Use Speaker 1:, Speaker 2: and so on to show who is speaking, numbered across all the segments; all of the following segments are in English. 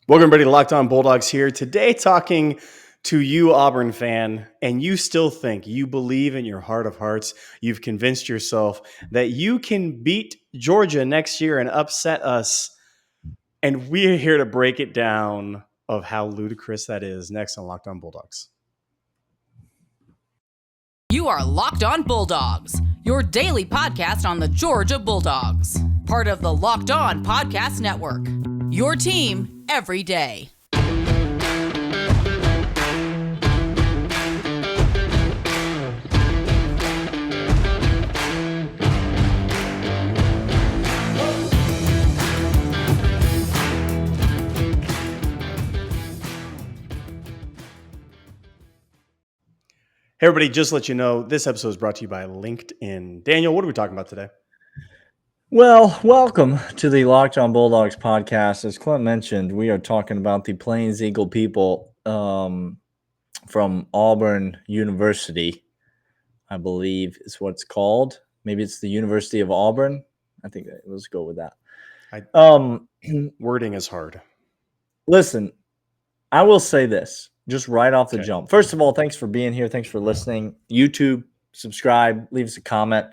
Speaker 1: Welcome, everybody, to Locked On Bulldogs here. Today, talking to you, Auburn fan, and you still think, you believe in your heart of hearts, you've convinced yourself that you can beat Georgia next year and upset us. And we're here to break it down of how ludicrous that is next on Locked On Bulldogs.
Speaker 2: You are Locked On Bulldogs, your daily podcast on the Georgia Bulldogs, part of the Locked On Podcast Network, your team every day.
Speaker 1: Hey, everybody, just to let you know, this episode is brought to you by LinkedIn. Daniel, what are we talking about today?
Speaker 3: Well, welcome to the Locked On Bulldogs podcast. As Clint mentioned, we are talking about the Plains Eagle people from Auburn University, I believe is what it's called. Maybe it's the University of Auburn. I think let's go with that.
Speaker 1: Wording is hard.
Speaker 3: Listen, I will say this just right off the jump. First of all, thanks for being here. Thanks for listening. YouTube, subscribe, leave us a comment,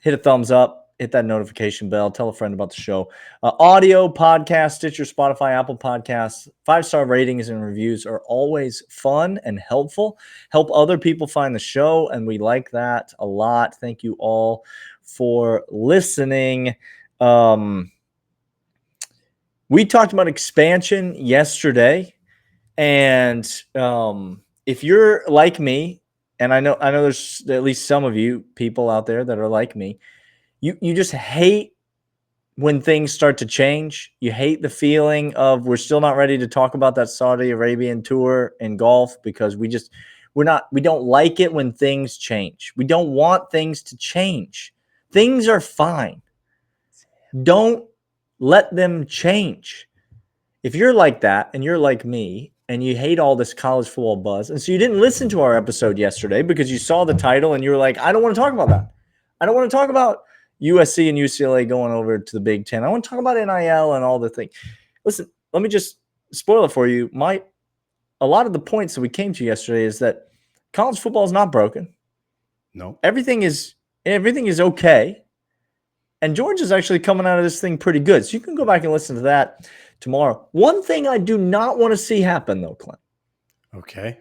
Speaker 3: hit a thumbs up, hit that notification bell, tell a friend about the show. Audio, podcast, Stitcher, Spotify, Apple Podcasts, 5-star ratings and reviews are always fun and helpful. Help other people find the show, and we like that a lot. Thank you all for listening. We talked about expansion yesterday. And if you're like me, and I know there's at least some of you people out there that are like me, you just hate when things start to change. You hate the feeling of we're still not ready to talk about that Saudi Arabian tour in golf because we don't like it when things change. We don't want things to change. Things are fine. Don't let them change. If you're like that and you're like me, and you hate all this college football buzz, and so you didn't listen to our episode yesterday because you saw the title and you were like, I don't want to talk about that. I don't want to talk about USC and UCLA going over to the Big Ten. I want to talk about NIL and all the things. Listen, let me just spoil it for you. A lot of the points that we came to yesterday is that college football is not broken.
Speaker 1: No.
Speaker 3: Everything is okay. And Georgia's actually coming out of this thing pretty good. So you can go back and listen to that tomorrow. One thing I do not want to see happen, though, Clint.
Speaker 1: Okay.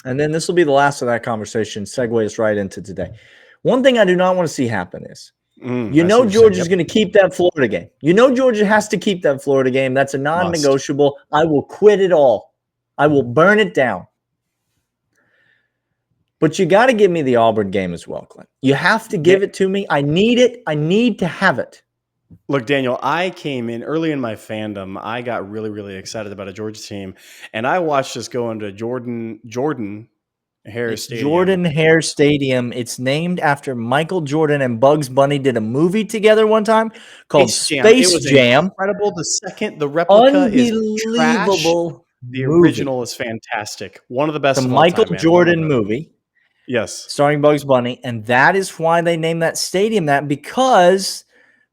Speaker 3: And then this will be the last of that conversation. Segue us right into today. One thing I do not want to see happen is, Georgia's going to keep that Florida game. Georgia has to keep that Florida game. That's a non-negotiable. I will quit it all. I will burn it down. But you got to give me the Auburn game as well, Clint. You have to give it to me. I need it. I need to have it.
Speaker 1: Look, Daniel, I came in early in my fandom. I got really, really excited about a Georgia team, and I watched us go into Jordan Hare Stadium.
Speaker 3: Jordan Hare Stadium. It's named after Michael Jordan and Bugs Bunny did a movie together one time called Space Jam.
Speaker 1: Incredible. The replica is
Speaker 3: unbelievable.
Speaker 1: Trash. The original is fantastic. One of the best.
Speaker 3: The Michael Jordan movie.
Speaker 1: Yes,
Speaker 3: starring Bugs Bunny, and that is why they named that stadium that, because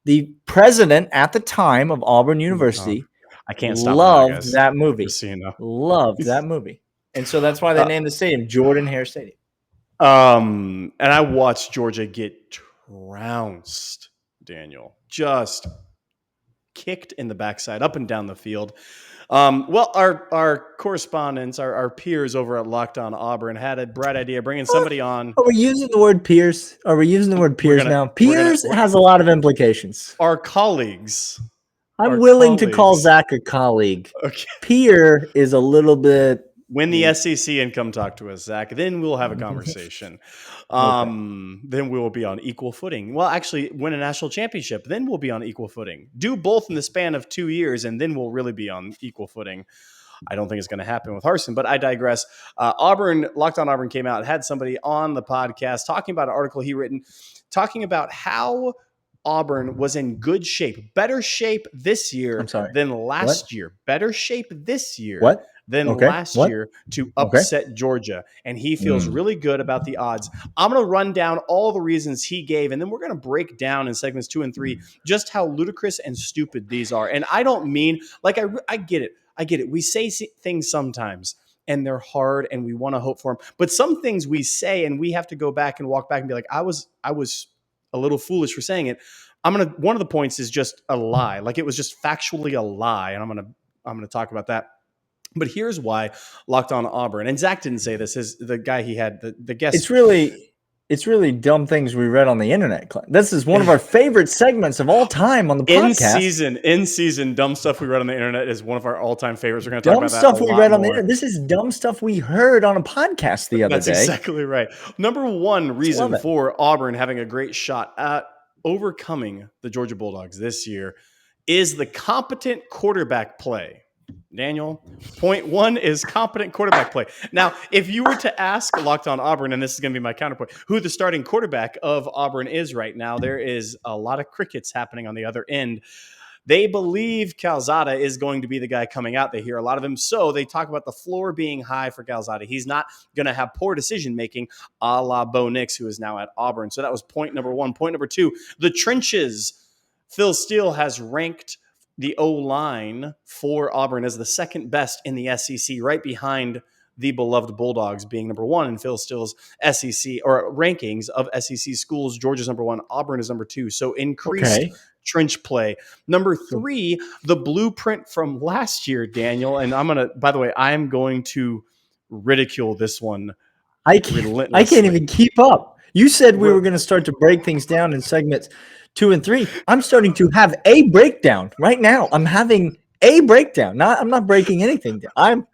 Speaker 3: the president at the time of Auburn University loved that movie. Loved that movie. And so that's why they named the stadium Jordan Hare Stadium.
Speaker 1: And I watched Georgia get trounced, Daniel. Just kicked in the backside, up and down the field. Well, our correspondents, our peers over at Locked On Auburn had a bright idea bringing somebody on.
Speaker 3: Are we using the word peers? Are we using the word peers now? Peers has a lot of implications.
Speaker 1: Our colleagues.
Speaker 3: I'm willing to call Zach a colleague.
Speaker 1: Okay.
Speaker 3: Peer is a little bit.
Speaker 1: When the SEC and come talk to us, Zach, then we'll have a conversation. Then we will be on equal footing. Well, actually, win a national championship, then we'll be on equal footing. Do both in the span of 2 years, and then we'll really be on equal footing. I don't think it's going to happen with Harsin, but I digress. Locked On Auburn came out, had somebody on the podcast talking about an article he written, talking about how Auburn was in good shape, better shape this year than last year. Better shape this year than
Speaker 3: Okay.
Speaker 1: last
Speaker 3: What?
Speaker 1: year to
Speaker 3: Okay.
Speaker 1: upset Georgia. And he feels really good about the odds. I'm going to run down all the reasons he gave, and then we're going to break down in segments 2 and 3 just how ludicrous and stupid these are. And I don't mean, like, I get it. I get it. We say things sometimes and they're hard and we want to hope for them. But some things we say and we have to go back and walk back and be like, I was a little foolish for saying it. One of the points is just a lie. Like, it was just factually a lie. And I'm going to talk about that. But here's why Locked On Auburn, and Zach didn't say this, is the guy he had, the guest.
Speaker 3: It's really dumb things we read on the internet, Clint. This is one of our favorite segments of all time on the podcast.
Speaker 1: In season, dumb stuff we read on the internet is one of our all-time favorites. We're going to talk
Speaker 3: Dumb
Speaker 1: about that
Speaker 3: stuff
Speaker 1: a
Speaker 3: we
Speaker 1: lot
Speaker 3: read on the
Speaker 1: more.
Speaker 3: internet. This is dumb stuff we heard on a podcast the other day.
Speaker 1: That's exactly right. Number one reason for Auburn having a great shot at overcoming the Georgia Bulldogs this year is the competent quarterback play. Daniel, point one is competent quarterback play. Now, if you were to ask Locked On Auburn, and this is going to be my counterpoint, who the starting quarterback of Auburn is right now, there is a lot of crickets happening on the other end. They believe Calzada is going to be the guy coming out. They hear a lot of him. So they talk about the floor being high for Calzada. He's not going to have poor decision-making a la Bo Nix, who is now at Auburn. So that was point number one. Point number two, the trenches. Phil Steele has ranked the O-line for Auburn as the second best in the SEC, right behind the beloved Bulldogs being number one in Phil Steele's SEC or rankings of SEC schools. Georgia's number one, Auburn is number two. So increased trench play. Number three, the blueprint from last year, Daniel. And by the way, I'm going to ridicule this one.
Speaker 3: I can't even keep up. You said we were going to start to break things down in segments 2 and 3. I'm starting to have a breakdown right now. I'm having a breakdown. I'm not breaking anything down.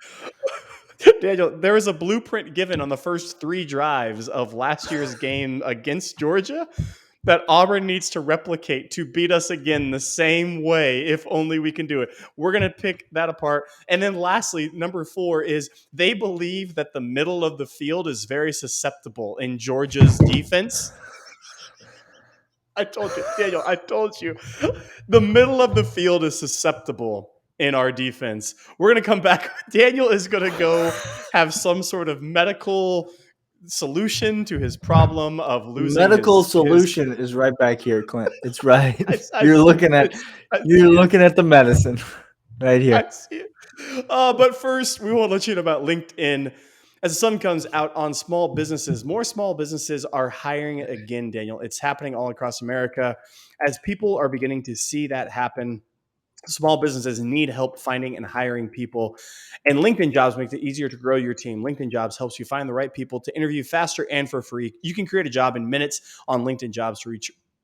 Speaker 1: Daniel, there was a blueprint given on the first 3 drives of last year's game against Georgia that Auburn needs to replicate to beat us again the same way, if only we can do it. We're going to pick that apart. And then lastly, number 4 is they believe that the middle of the field is very susceptible in Georgia's defense. I told you, Daniel, the middle of the field is susceptible in our defense. We're going to come back. Daniel is going to go have some sort of medical solution to his problem of losing.
Speaker 3: Medical solution is right back here, Clint. It's right. You're looking at the medicine right here.
Speaker 1: I see it. But first, we want to let you know about LinkedIn. As the sun comes out on small businesses, more small businesses are hiring again, Daniel. It's happening all across America. As people are beginning to see that happen, small businesses need help finding and hiring people. And LinkedIn Jobs makes it easier to grow your team. LinkedIn Jobs helps you find the right people to interview faster and for free. You can create a job in minutes on LinkedIn Jobs to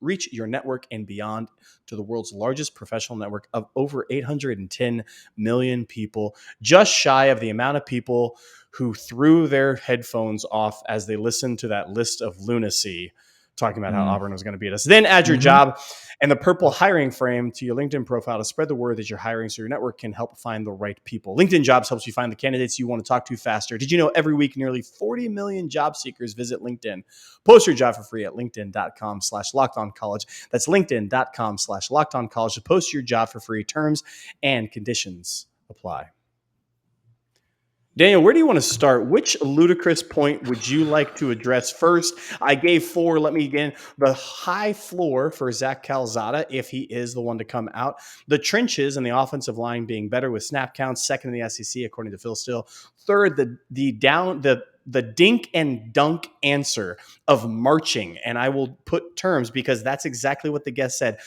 Speaker 1: reach your network and beyond to the world's largest professional network of over 810 million people, just shy of the amount of people who threw their headphones off as they listened to that list of lunacy talking about how Auburn was going to beat us. Then add your job and the purple hiring frame to your LinkedIn profile to spread the word that you're hiring so your network can help find the right people. LinkedIn Jobs helps you find the candidates you want to talk to faster. Did you know every week nearly 40 million job seekers visit LinkedIn? Post your job for free at linkedin.com/lockedoncollege. That's linkedin.com/lockedoncollege to post your job for free. Terms and conditions apply. Daniel, where do you want to start? Which ludicrous point would you like to address first? I gave 4. Let me again. The high floor for Zach Calzada, if he is the one to come out. The trenches and the offensive line being better with snap counts, second in the SEC, according to Phil Steele. Third, the dink and dunk answer of marching. And I will put terms because that's exactly what the guest said.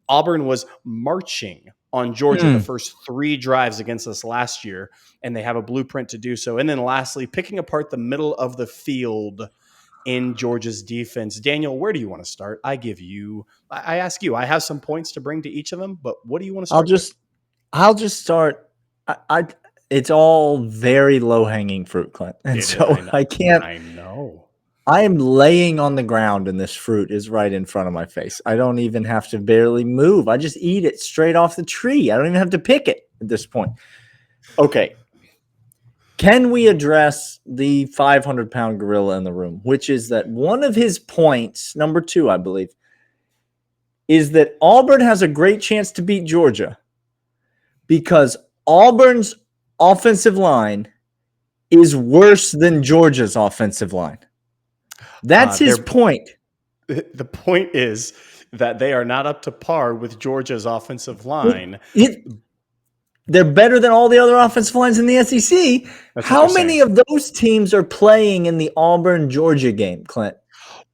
Speaker 1: Auburn was marching on Georgia the first 3 drives against us last year, and they have a blueprint to do so. And then lastly, picking apart the middle of the field in Georgia's defense. Daniel, where do you want to start? I ask you. I have some points to bring to each of them, but what do you want to start?
Speaker 3: I'll just start. It's all very low-hanging fruit, Clint. And I know. I am laying on the ground and this fruit is right in front of my face. I don't even have to barely move. I just eat it straight off the tree. I don't even have to pick it at this point. Okay. Can we address the 500-pound gorilla in the room, which is that one of his points, number 2, I believe, is that Auburn has a great chance to beat Georgia because Auburn's offensive line is worse than Georgia's offensive line. That's his point.
Speaker 1: The point is that they are not up to par with Georgia's offensive line.
Speaker 3: They're better than all the other offensive lines in the SEC. How many of those teams are playing in the Auburn-Georgia game, Clint?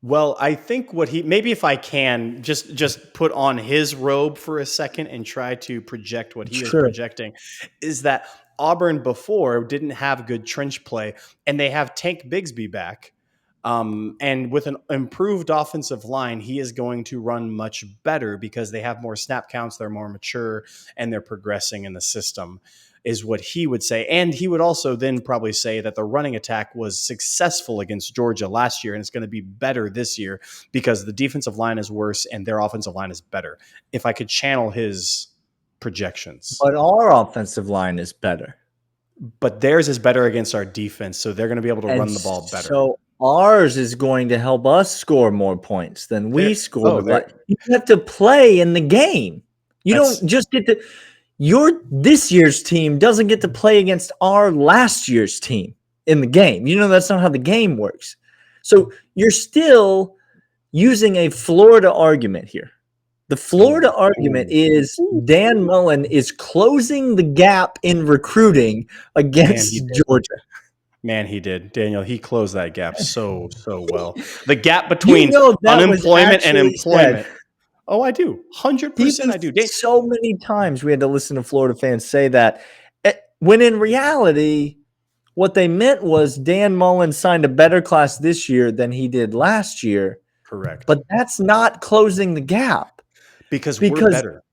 Speaker 1: Well, I think maybe if I can just put on his robe for a second and try to project what he is projecting, is that Auburn before didn't have good trench play, and they have Tank Bigsby back. And with an improved offensive line, he is going to run much better because they have more snap counts, they're more mature, and they're progressing in the system, is what he would say. And he would also then probably say that the running attack was successful against Georgia last year, and it's going to be better this year because the defensive line is worse and their offensive line is better. If I could channel his projections.
Speaker 3: But our offensive line is better.
Speaker 1: But theirs is better against our defense, so they're going to be able to run the ball better.
Speaker 3: So ours is going to help us score more points than we score. You have to play in the game. You don't just get to this year's team doesn't get to play against our last year's team in the game. That's not how the game works. So you're still using a Florida argument here. The Florida argument is Dan Mullen is closing the gap in recruiting against Georgia.
Speaker 1: Man, he did. Daniel, he closed that gap so well. The gap between unemployment and employment. Oh, I do. 100% I do.
Speaker 3: So many times we had to listen to Florida fans say that, when in reality, what they meant was Dan Mullen signed a better class this year than he did last year.
Speaker 1: Correct.
Speaker 3: But that's not closing the gap.
Speaker 1: Because we're better.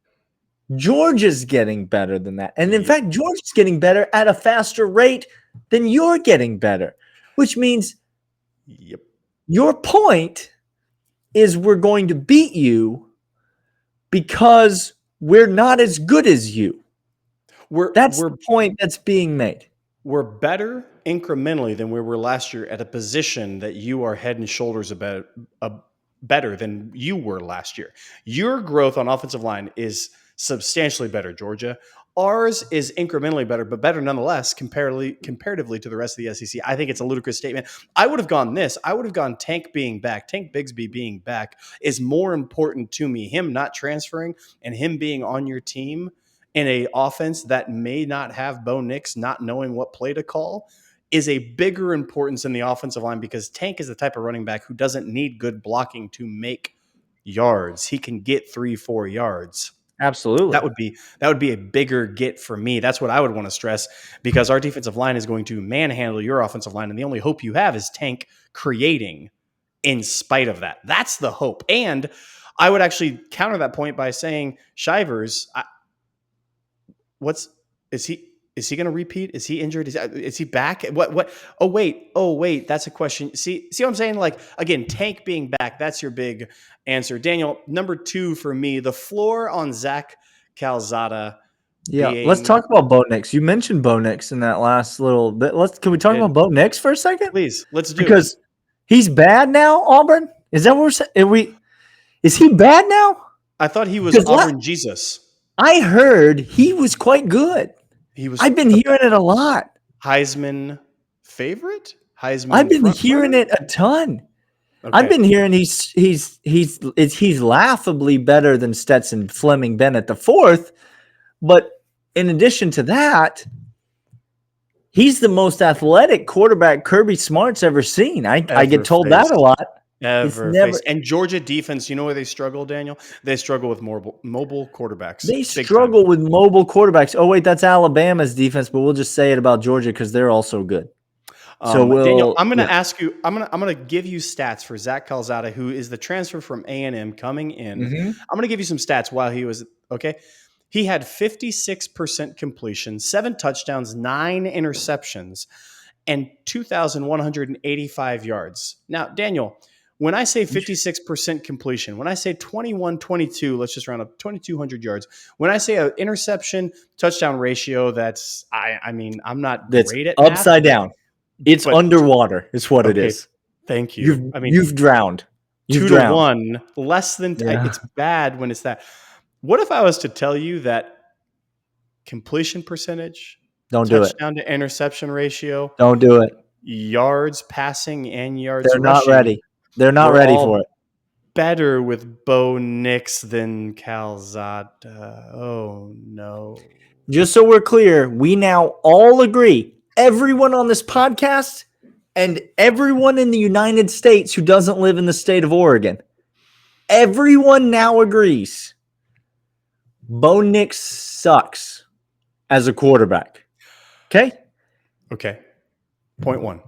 Speaker 3: Georgia's getting better than that. And in fact, Georgia's getting better at a faster rate than you're getting better, which means your point is we're going to beat you because we're not as good as you. That's the point that's being made.
Speaker 1: We're better incrementally than we were last year at a position that you are head and shoulders better than you were last year. Your growth on offensive line is substantially better, Georgia. Ours is incrementally better, but better nonetheless comparatively to the rest of the SEC. I think it's a ludicrous statement. I would have gone Tank being back. Tank Bigsby being back is more important to me. Him not transferring and him being on your team in a offense that may not have Bo Nix not knowing what play to call is a bigger importance in the offensive line because Tank is the type of running back who doesn't need good blocking to make yards. He can get 3-4 yards.
Speaker 3: Absolutely.
Speaker 1: That would be a bigger get for me. That's what I would want to stress because our defensive line is going to manhandle your offensive line. And the only hope you have is Tank creating in spite of that. That's the hope. And I would actually counter that point by saying Shivers, is he going to repeat? Is he injured? Is he back? What? Oh, wait. That's a question. See what I'm saying? Like, again, Tank being back, that's your big answer. Daniel, number 2 for me, the floor on Zach Calzada.
Speaker 3: Yeah, let's talk about Bo Nix. You mentioned Bo Nix in that last little bit. Can we talk about Bo Nix for a second?
Speaker 1: Please, let's do
Speaker 3: because he's bad now, Auburn? Is that what we're saying? Is he bad now?
Speaker 1: I thought he was Auburn Jesus.
Speaker 3: I heard he was quite good. I've been hearing it a lot.
Speaker 1: Heisman favorite?
Speaker 3: I've been hearing it a ton. Okay. I've been hearing he's laughably better than Stetson Fleming Bennett the fourth, but in addition to that, he's the most athletic quarterback Kirby Smart's ever seen. I get told that a lot.
Speaker 1: And Georgia defense, you know where they struggle, Daniel? They struggle with mobile quarterbacks.
Speaker 3: They struggle with mobile quarterbacks. Oh, wait, that's Alabama's defense, but we'll just say it about Georgia because they're also good.
Speaker 1: Daniel, I'm going to ask you. I'm going to give you stats for Zach Calzada, who is the transfer from A&M coming in. Mm-hmm. I'm going to give you some stats while he was okay. He had 56% completion, 7 touchdowns, 9 interceptions, and 2,185 yards. Now, Daniel, when I say 56% completion, when I say 21-22, let's just round up 2,200 yards. When I say an interception touchdown ratio, that's I'm not great at
Speaker 3: upside down. It's underwater. Is what it is.
Speaker 1: Thank you.
Speaker 3: You've drowned.
Speaker 1: 2 to 1, less than. It's bad when it's that. What if I was to tell you that completion percentage,
Speaker 3: Don't do it.
Speaker 1: touchdown to interception ratio,
Speaker 3: Don't do it.
Speaker 1: yards passing and yards
Speaker 3: They're not
Speaker 1: rushing
Speaker 3: ready. They're not
Speaker 1: were
Speaker 3: ready
Speaker 1: all
Speaker 3: for it.
Speaker 1: better with Bo Nix than Calzada. Oh, no.
Speaker 3: Just so we're clear, we now all agree, everyone on this podcast and everyone in the United States who doesn't live in the state of Oregon, everyone now agrees Bo Nix sucks as a quarterback. Okay?
Speaker 1: Okay. Point one.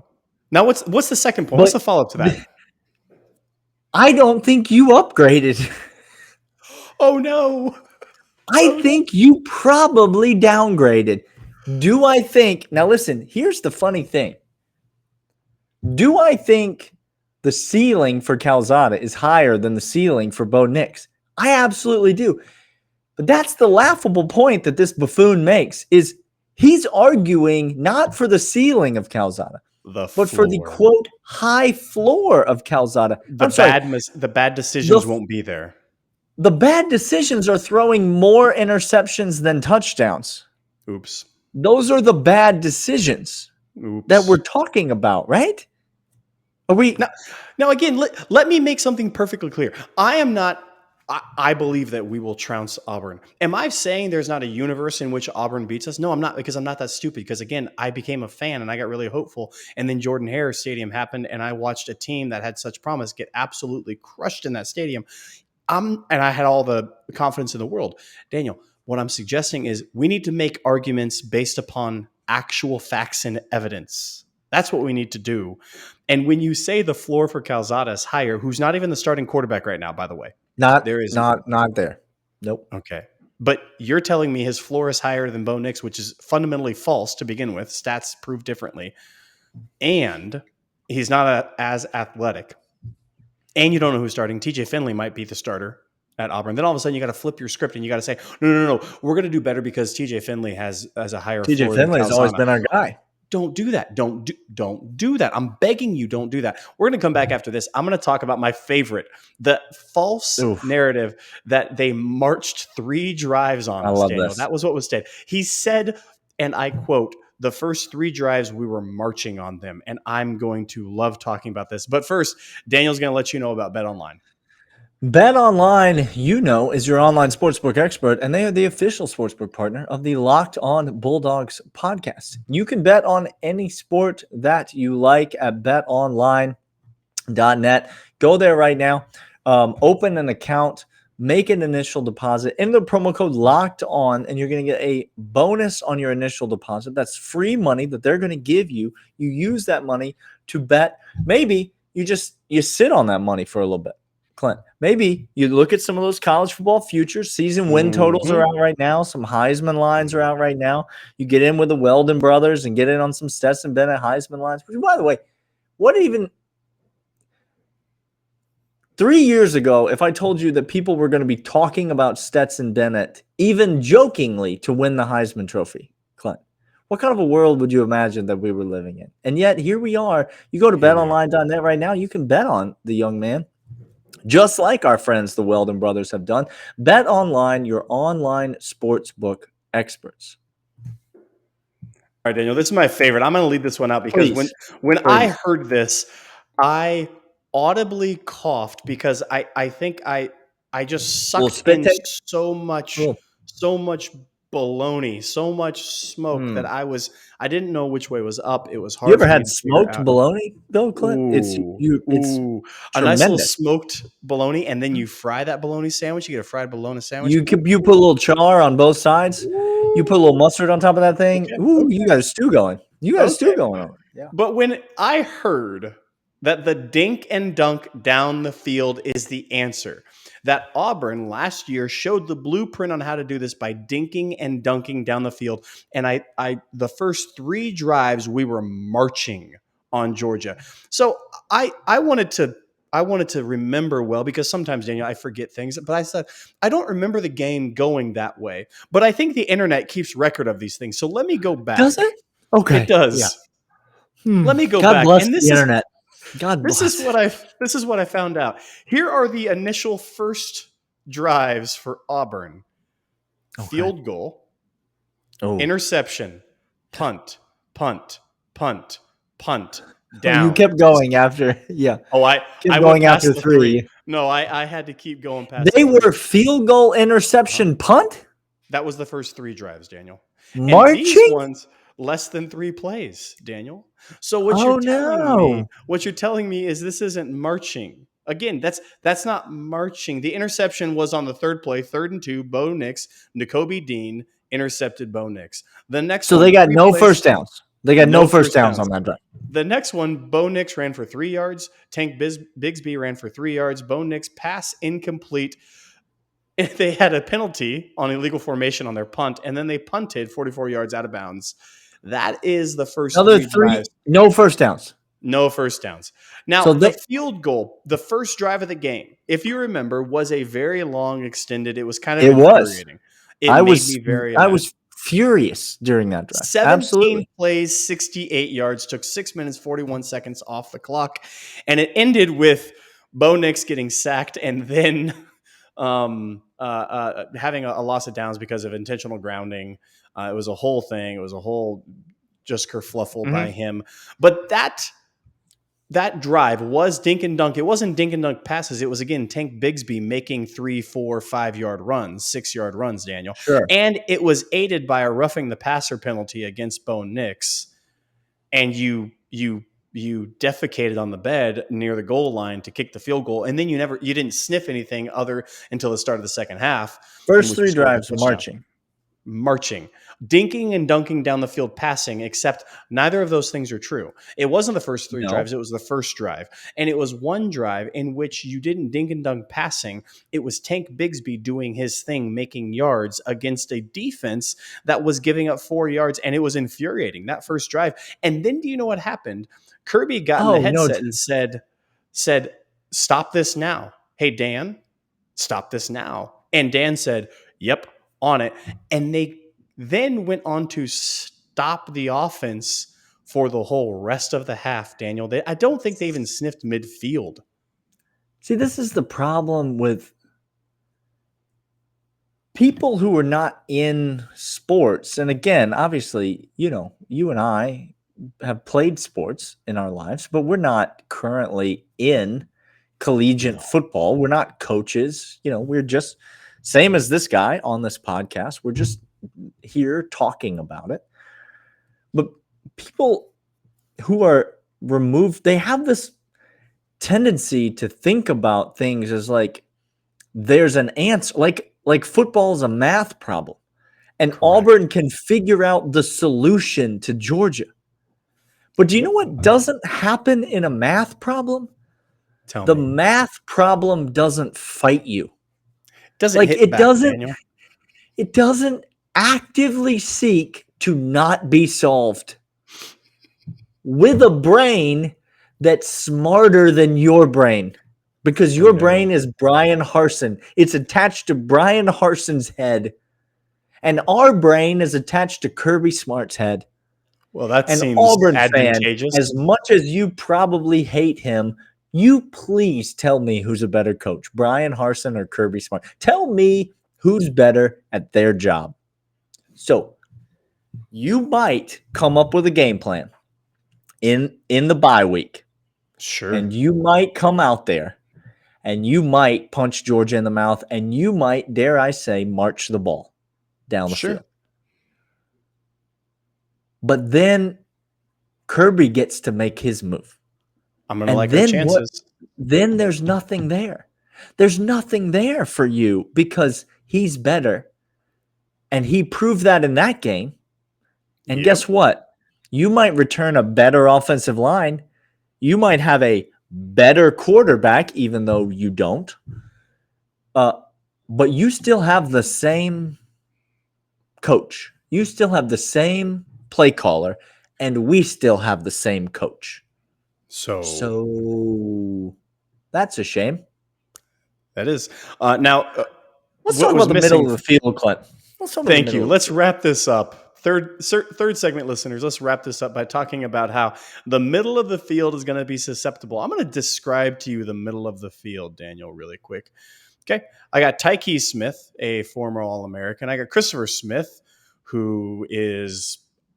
Speaker 1: Now, what's the second point?
Speaker 3: But
Speaker 1: What's the follow-up to that?
Speaker 3: I don't think you upgraded.
Speaker 1: Oh, no.
Speaker 3: I think you probably downgraded. Do I think? Now, listen, here's the funny thing. Do I think the ceiling for Calzada is higher than the ceiling for Bo Nix? I absolutely do. But that's the laughable point that this buffoon makes is he's arguing not for the ceiling of Calzada, but for the quote high floor of Calzada.
Speaker 1: The bad decisions won't be there.
Speaker 3: The bad decisions are throwing more interceptions than touchdowns.
Speaker 1: Oops.
Speaker 3: Those are the bad decisions that we're talking about, right? Are we
Speaker 1: now again, let me make something perfectly clear. I believe that we will trounce Auburn. Am I saying there's not a universe in which Auburn beats us? No, I'm not, because I'm not that stupid. Because again, I became a fan and I got really hopeful. And then Jordan Hare Stadium happened and I watched a team that had such promise get absolutely crushed in that stadium. And I had all the confidence in the world. Daniel, what I'm suggesting is we need to make arguments based upon actual facts and evidence. That's what we need to do. And when you say the floor for Calzada is higher, who's not even the starting quarterback right now, by the way.
Speaker 3: Not there. Nope.
Speaker 1: Okay. But you're telling me his floor is higher than Bo Nix, which is fundamentally false to begin with. Stats prove differently. And he's not as athletic. And you don't know who's starting. TJ Finley might be the starter at Auburn. Then all of a sudden you got to flip your script and you got to say, no. We're going to do better because TJ Finley has a higher floor.
Speaker 3: TJ Finley has always been our guy.
Speaker 1: Don't do that. Don't do that. I'm begging you, don't do that. We're going to come back after this. I'm going to talk about my favorite, the false narrative that they marched 3 drives on.
Speaker 3: I love this.
Speaker 1: That was what was said. He said, and I quote, the first 3 drives we were marching on them. And I'm going to love talking about this. But first, Daniel's going to let you know about BetOnline.
Speaker 3: BetOnline, is your online sportsbook expert, and they are the official sportsbook partner of the Locked On Bulldogs podcast. You can bet on any sport that you like at betonline.net. Go there right now, open an account, make an initial deposit, enter the promo code Locked On, and you're going to get a bonus on your initial deposit. That's free money that they're going to give you. You use that money to bet. Maybe you sit on that money for a little bit. Clint, maybe you look at some of those college football futures. Season win totals are out right now. Some Heisman lines are out right now. You get in with the Weldon brothers and get in on some Stetson Bennett Heisman lines. Which, by the way, 3 years ago, if I told you that people were going to be talking about Stetson Bennett, even jokingly, to win the Heisman Trophy, Clint, what kind of a world would you imagine that we were living in? And yet, here we are. You go to betonline.net right now. You can bet on the young man, just like our friends, the Weldon brothers, have done. BetOnline, your online sportsbook experts.
Speaker 1: All right, Daniel, this is my favorite. I'm going to leave this one out because when I heard this, I audibly coughed because I think I just sucked in so much bologna, so much smoke that I didn't know which way was up. It was hard.
Speaker 3: You ever had smoked bologna though, Clint? It's
Speaker 1: a nice little smoked bologna, and then you fry that bologna sandwich. You get a fried bologna sandwich.
Speaker 3: You put a little char on both sides. Ooh. You put a little mustard on top of that thing. Okay. You got a stew going. On. Yeah.
Speaker 1: But when I heard that the dink and dunk down the field is the answer, that Auburn last year showed the blueprint on how to do this by dinking and dunking down the field. And the first 3 drives, we were marching on Georgia. So I wanted to remember well, because sometimes, Daniel, I forget things, but I said, I don't remember the game going that way, but I think the internet keeps record of these things. So let me go back.
Speaker 3: Does it? Okay.
Speaker 1: It does. Yeah. Let me go
Speaker 3: God
Speaker 1: back.
Speaker 3: Bless the internet.
Speaker 1: This is what I found out. Here are the initial first drives for Auburn. Okay. Field goal, interception, punt, punt, punt, punt,
Speaker 3: Oh, you
Speaker 1: down.
Speaker 3: kept going after. Yeah.
Speaker 1: Oh,
Speaker 3: Kept
Speaker 1: I went
Speaker 3: going
Speaker 1: past
Speaker 3: after
Speaker 1: the three.
Speaker 3: 3.
Speaker 1: No, I had to keep going past
Speaker 3: They
Speaker 1: the three.
Speaker 3: were field goal, interception, punt,
Speaker 1: That was the first 3 drives, Daniel. And these
Speaker 3: marching.
Speaker 1: ones, less than 3 plays, Daniel. So what
Speaker 3: Oh
Speaker 1: you're
Speaker 3: no.
Speaker 1: telling me is this isn't marching. Again, that's not marching. The interception was on the 3rd play, 3rd and 2, Bo Nix, N'Kobe Dean intercepted Bo Nix. The next
Speaker 3: So
Speaker 1: one,
Speaker 3: they got
Speaker 1: 3
Speaker 3: no
Speaker 1: plays,
Speaker 3: first downs. They got no first downs on that drive.
Speaker 1: The next one, Bo Nix ran for 3 yards. Tank Bigsby ran for 3 yards. Bo Nix pass incomplete. They had a penalty on illegal formation on their punt, and then they punted 44 yards out of bounds. That is the first
Speaker 3: Another
Speaker 1: 3
Speaker 3: 3,
Speaker 1: drives.
Speaker 3: no first downs.
Speaker 1: No first downs. Now,
Speaker 3: So
Speaker 1: the field goal, the first drive of the game, if you remember, was a very long, extended. It was kind of
Speaker 3: it was.
Speaker 1: infuriating. It made me very
Speaker 3: I
Speaker 1: mad.
Speaker 3: was furious during that drive.
Speaker 1: 17
Speaker 3: Absolutely.
Speaker 1: plays, 68 yards, took 6 minutes, 41 seconds off the clock. And it ended with Bo Nix getting sacked and then having a loss of downs because of intentional grounding. It was a whole thing. It was a whole just kerfluffle by him. But that drive was dink and dunk. It wasn't dink and dunk passes. It was, again, Tank Bigsby making 3, 4, 5-yard runs, 6-yard runs, Daniel.
Speaker 3: Sure.
Speaker 1: And it was aided by a roughing the passer penalty against Bo Nix. And you defecated on the bed near the goal line to kick the field goal. And then you didn't sniff anything other until the start of the second half.
Speaker 3: First 3 drives
Speaker 1: Marching, dinking and dunking down the field, passing, except neither of those things are true. It wasn't the first 3 drives. It was the first drive. And it was one drive in which you didn't dink and dunk passing. It was Tank Bigsby doing his thing, making yards against a defense that was giving up 4 yards. And it was infuriating, that first drive. And then do you know what happened? Kirby got in the headset and said, stop this now. Hey, Dan, stop this now. And Dan said, yep, on it. And they then went on to stop the offense for the whole rest of the half, Daniel. I don't think they even sniffed midfield.
Speaker 3: See, this is the problem with people who are not in sports. And again, obviously, you and I have played sports in our lives, but we're not currently in collegiate football. We're not coaches. We're just same as this guy on this podcast. We're just here talking about it. But people who are removed, they have this tendency to think about things as like there's an answer, like football is a math problem, and correct. Auburn can figure out the solution to Georgia. But do you know what doesn't happen in a math problem? The math problem doesn't fight you. It doesn't actively seek to not be solved with a brain that's smarter than your brain, because your brain is Brian Harsin. It's attached to Brian Harsin's head, and our brain is attached to Kirby Smart's head.
Speaker 1: Well, that seems
Speaker 3: Auburn
Speaker 1: advantageous.
Speaker 3: Fan, as much as you probably hate him, you please tell me who's a better coach, Brian Harsin or Kirby Smart. Tell me who's better at their job. So you might come up with a game plan in the bye week.
Speaker 1: Sure.
Speaker 3: And you might come out there and you might punch Georgia in the mouth, and you might, dare I say, march the ball down the field. But then Kirby gets to make his move.
Speaker 1: I'm going to like our chances.
Speaker 3: Then there's nothing there. There's nothing there for you because he's better. And he proved that in that game. And guess what? You might return a better offensive line. You might have a better quarterback, even though you don't. But you still have the same coach. You still have the same play caller. And we still have the same coach. So that's a shame.
Speaker 1: That is. Now,
Speaker 3: let's talk about the middle of the field, Clint.
Speaker 1: Thank you. Let's wrap this up. Third segment, listeners, let's wrap this up by talking about how the middle of the field is going to be susceptible. I'm going to describe to you the middle of the field, Daniel, really quick. Okay. I got Tyke Smith, a former All-American. I got Christopher Smith, who is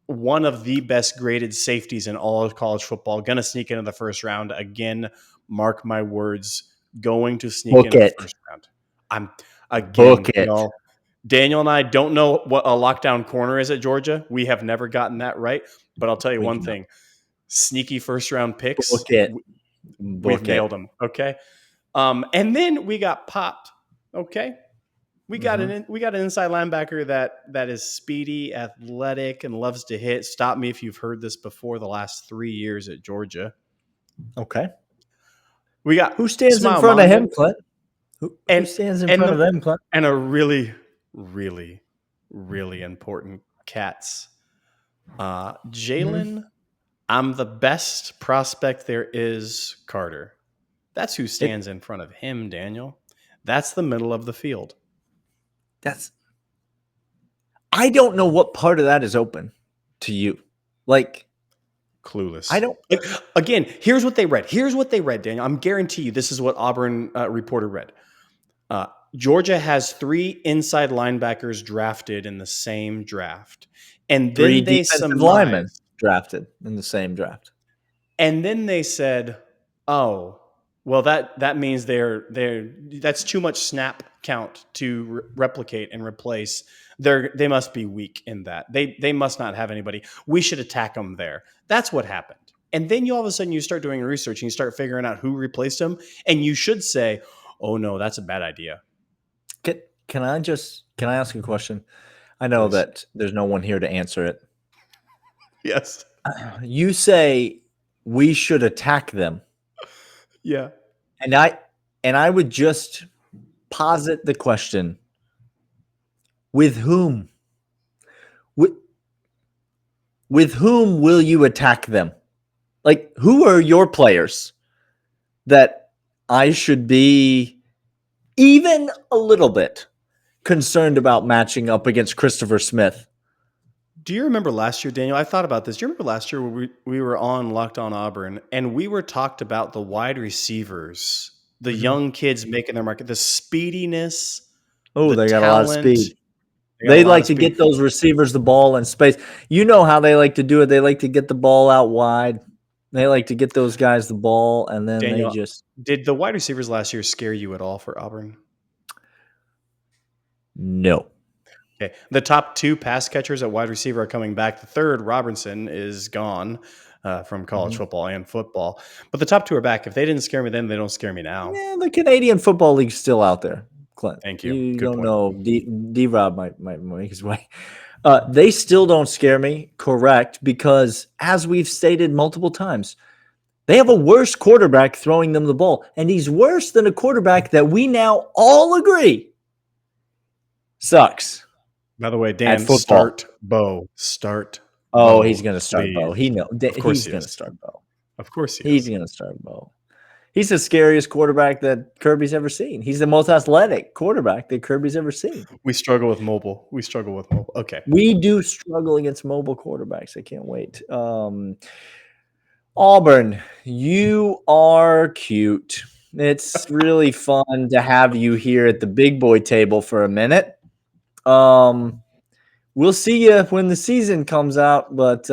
Speaker 1: one of the best graded safeties in all of college football. Going to sneak into the first round again. Mark my words. Going to sneak
Speaker 3: Book
Speaker 1: into
Speaker 3: it.
Speaker 1: the first round. I'm again,
Speaker 3: Book it.
Speaker 1: y'all. Daniel and I don't know what a lockdown corner is at Georgia. We have never gotten that right. But I'll tell you one thing: sneaky first round picks.
Speaker 3: Book it.
Speaker 1: We've nailed them. Okay. And then we got popped. Okay. We got an inside linebacker that is speedy, athletic, and loves to hit. Stop me if you've heard this before. The last 3 years at Georgia.
Speaker 3: Okay.
Speaker 1: We got
Speaker 3: who stands in front of him, Clint? Who stands in front of them, Clint?
Speaker 1: And a really, really, really important cats. Jalen, I'm the best prospect there is, Carter. That's who stands in front of him, Daniel. That's the middle of the field.
Speaker 3: I don't know what part of that is open to you. Like,
Speaker 1: clueless.
Speaker 3: I don't.
Speaker 1: Again, here's what they read. Daniel. I'm guarantee you this is what Auburn reporter read. Georgia has 3 inside linebackers drafted in the same draft. And then
Speaker 3: 3
Speaker 1: they
Speaker 3: defensive linemen drafted in the same draft.
Speaker 1: And then they said, "Oh, well that means that's too much snap count to replicate and replace. They must be weak in that. They must not have anybody. We should attack them there." That's what happened. And then all of a sudden you start doing research and you start figuring out who replaced him, and you should say, "Oh no, that's a bad idea."
Speaker 3: Can I ask a question? I know that there's no one here to answer it.
Speaker 1: Yes.
Speaker 3: You say we should attack them.
Speaker 1: Yeah.
Speaker 3: And I would just posit the question: with whom? With whom will you attack them? Like, who are your players that I should be even a little bit concerned about matching up against Christopher Smith?
Speaker 1: Do you remember last year, Daniel? I thought about this. Do you remember last year where we were on Locked On Auburn and we were talked about the wide receivers, the young kids making their market, the speediness.
Speaker 3: Oh, they got a lot of speed. They like to get those receivers the ball in space. You know how they like to do it. They like to get the ball out wide. They like to get those guys the ball, and then
Speaker 1: Daniel,
Speaker 3: they just...
Speaker 1: Did the wide receivers last year scare you at all for Auburn?
Speaker 3: No.
Speaker 1: Okay. The top 2 pass catchers at wide receiver are coming back. The third, Robinson, is gone from college football and football. But the top 2 are back. If they didn't scare me then, they don't scare me now.
Speaker 3: Yeah, the Canadian Football League's still out there, Clint.
Speaker 1: Thank you.
Speaker 3: You
Speaker 1: Good
Speaker 3: don't
Speaker 1: point.
Speaker 3: know. D-Rob might make his way. They still don't scare me, correct, because as we've stated multiple times, they have a worse quarterback throwing them the ball, and he's worse than a quarterback that we now all agree sucks.
Speaker 1: By the way, Dan, start Bo. Start.
Speaker 3: Oh,
Speaker 1: Bo,
Speaker 3: he's going to start
Speaker 1: please.
Speaker 3: Bo. He's going to start Bo.
Speaker 1: Of course
Speaker 3: he's going to start Bo. He's the scariest quarterback that Kirby's ever seen. He's the most athletic quarterback that Kirby's ever seen.
Speaker 1: We struggle with mobile. Okay.
Speaker 3: We do struggle against mobile quarterbacks. I can't wait. Auburn, you are cute. It's really fun to have you here at the big boy table for a minute. We'll see you when the season comes out, but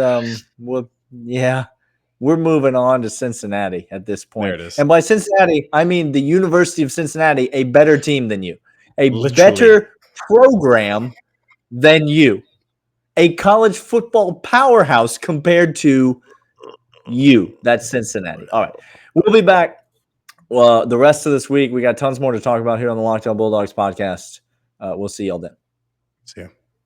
Speaker 3: we're moving on to Cincinnati at this point.
Speaker 1: There it is.
Speaker 3: And by Cincinnati, I mean the University of Cincinnati, a better team than you,
Speaker 1: Literally.
Speaker 3: Better program than you, a college football powerhouse compared to you. That's Cincinnati. All right. We'll be back the rest of this week. We got tons more to talk about here on the Locked On Bulldogs podcast. We'll see y'all then.
Speaker 1: See ya.